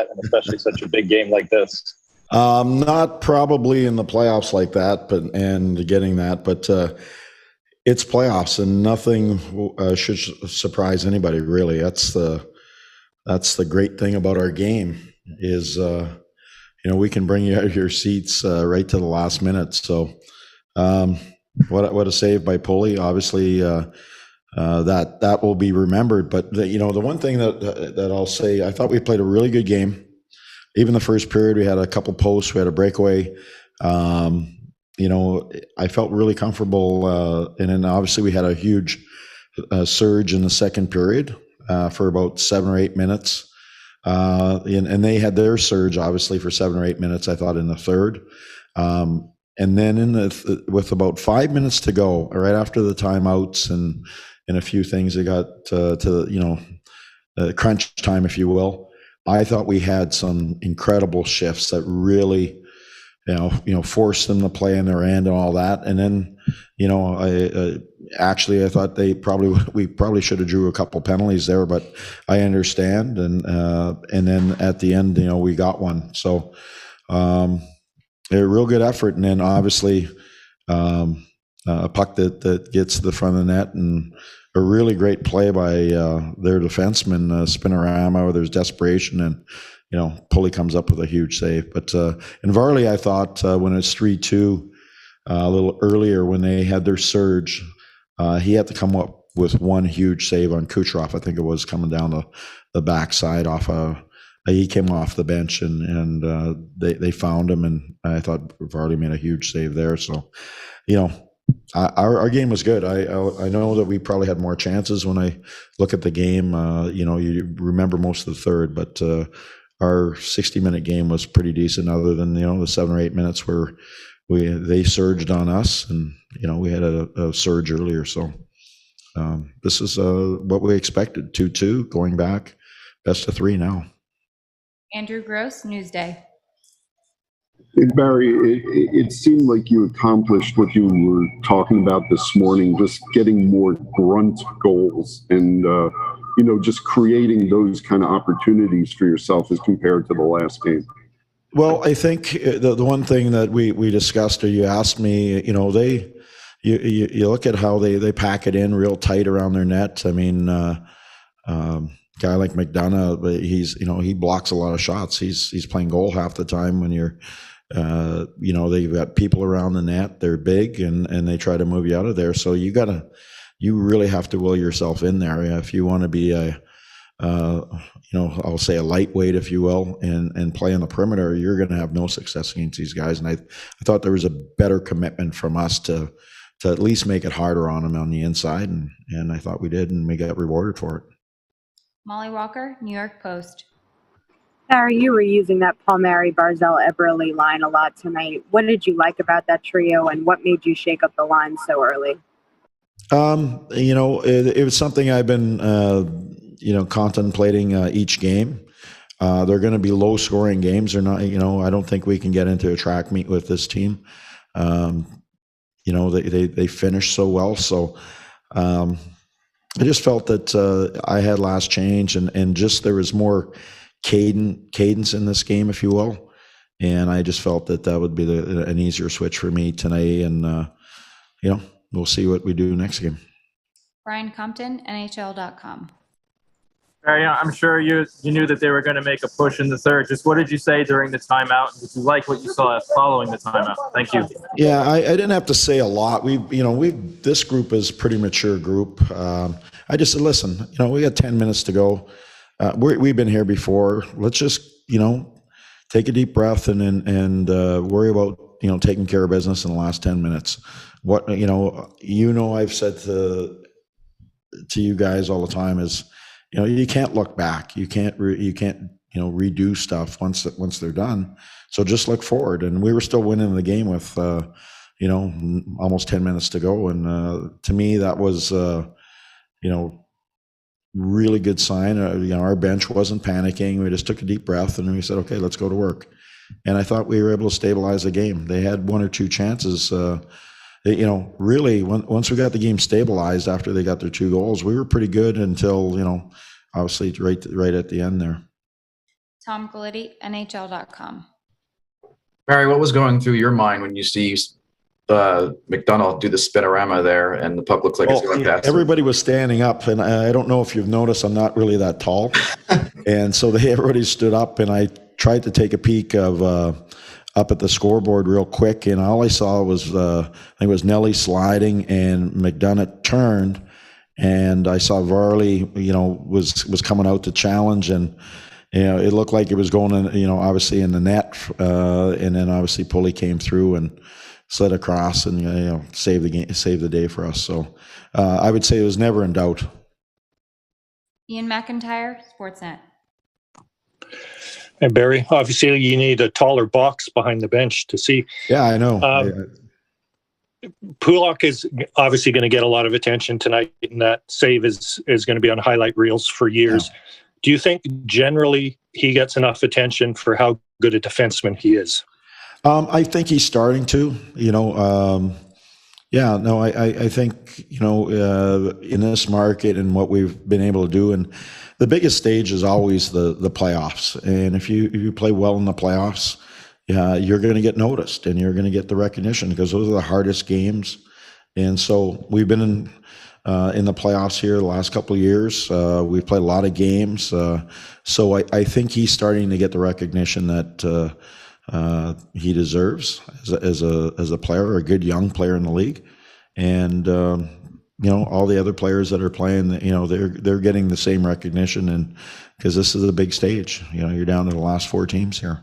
that, and especially such a big game like this. Not probably in the playoffs like that, but it's playoffs, and nothing should surprise anybody really. That's the great thing about our game is we can bring you out of your seats right to the last minute. So what a save by Pulley. Obviously that will be remembered. But the one thing that I'll say, I thought we played a really good game. Even the first period, we had a couple posts, we had a breakaway. I felt really comfortable, and then obviously we had a huge surge in the second period for about 7 or 8 minutes, and they had their surge obviously for 7 or 8 minutes. I thought in the third, and then with about 5 minutes to go, right after the timeouts and a few things, it got to crunch time, if you will. I thought we had some incredible shifts that really, forced them to play in their end and all that. And then, I thought we probably should have drew a couple penalties there, but I understand. And then at the end, we got one. So a real good effort. And then obviously a puck that gets to the front of the net, and a really great play by their defenseman, Spinorama, where there's desperation, and Pulley comes up with a huge save. But in Varley, I thought when it's 3-2 a little earlier, when they had their surge, he had to come up with one huge save on Kucherov. I think it was coming down the backside off he came off the bench, and they found him, and I thought Varley made a huge save there. So, our game was good. I know that we probably had more chances when I look at the game. You remember most of the third, but our 60-minute game was pretty decent, other than the 7 or 8 minutes where they surged on us, and we had a surge earlier. So this is what we expected. 2-2 going back, best of 3 now. Andrew Gross, Newsday. Barry, it seemed like you accomplished what you were talking about this morning, just getting more grunt goals and, just creating those kind of opportunities for yourself as compared to the last game. Well, I think the one thing that we discussed, or you asked me, you look at how they pack it in real tight around their net. I mean, guy like McDonough, he blocks a lot of shots. He's playing goal half the time when you're, they've got people around the net. They're big, and they try to move you out of there. So you really have to will yourself in there if you want to be I'll say a lightweight, if you will, and play on the perimeter. You're going to have no success against these guys. And I thought there was a better commitment from us to at least make it harder on them on the inside, and I thought we did, and we got rewarded for it. Molly Walker, New York Post. Barry, you were using that Palmieri, Barzal, Eberle line a lot tonight. What did you like about that trio, and what made you shake up the line so early? It was something I've been, contemplating each game. They're going to be low-scoring games. They're not, I don't think we can get into a track meet with this team. They finish so well. So I just felt that I had last change, and just there was more cadence in this game, if you will. And I just felt that would be an easier switch for me tonight. And, we'll see what we do next game. Brian Compton, NHL.com. Barry, I'm sure you knew that they were going to make a push in the third. Just what did you say during the timeout? Did you like what you saw following the timeout? Thank you. Yeah, I didn't have to say a lot. This group is a pretty mature group. I just said, listen, we got 10 minutes to go. We've been here before. Let's just, take a deep breath and worry about, taking care of business in the last 10 minutes. I've said to you guys all the time is, you can't look back. You can't redo stuff once they're done. So just look forward. And we were still winning the game with, almost 10 minutes to go. And to me, that was, really good sign. Our bench wasn't panicking. We just took a deep breath and we said, okay, let's go to work. And I thought we were able to stabilize the game. They had one or two chances. Really, once we got the game stabilized after they got their 2 goals, we were pretty good until, obviously right at the end there. Tom Glitti, NHL.com. Barry, what was going through your mind when you see McDonough do the spinorama there and the puck looks like it's going past him? Everybody was standing up, and I don't know if you've noticed, I'm not really that tall. And so everybody stood up, and I tried to take a peek of up at the scoreboard real quick, and all I saw was I think it was Nelly sliding, and McDonough turned, and I saw Varley, was coming out to challenge, and it looked like it was going in, obviously in the net, and then obviously Pulley came through and slid across and saved the game, saved the day for us. So I would say it was never in doubt. Ian McIntyre, Sportsnet. And Barry, obviously you need a taller box behind the bench to see. Yeah, I know. Pulak is obviously going to get a lot of attention tonight, and that save is going to be on highlight reels for years. Yeah. Do you think generally he gets enough attention for how good a defenseman he is? I think he's starting to, I think, in this market and what we've been able to do, and the biggest stage is always the playoffs. And if you play well in the playoffs, you're going to get noticed and you're going to get the recognition because those are the hardest games. And so we've been in the playoffs here the last couple of years. We've played a lot of games. So I think he's starting to get the recognition that he deserves as a player, a good young player in the league. And, all the other players that are playing, they're getting the same recognition, and because this is a big stage, you're down to the last 4 teams here.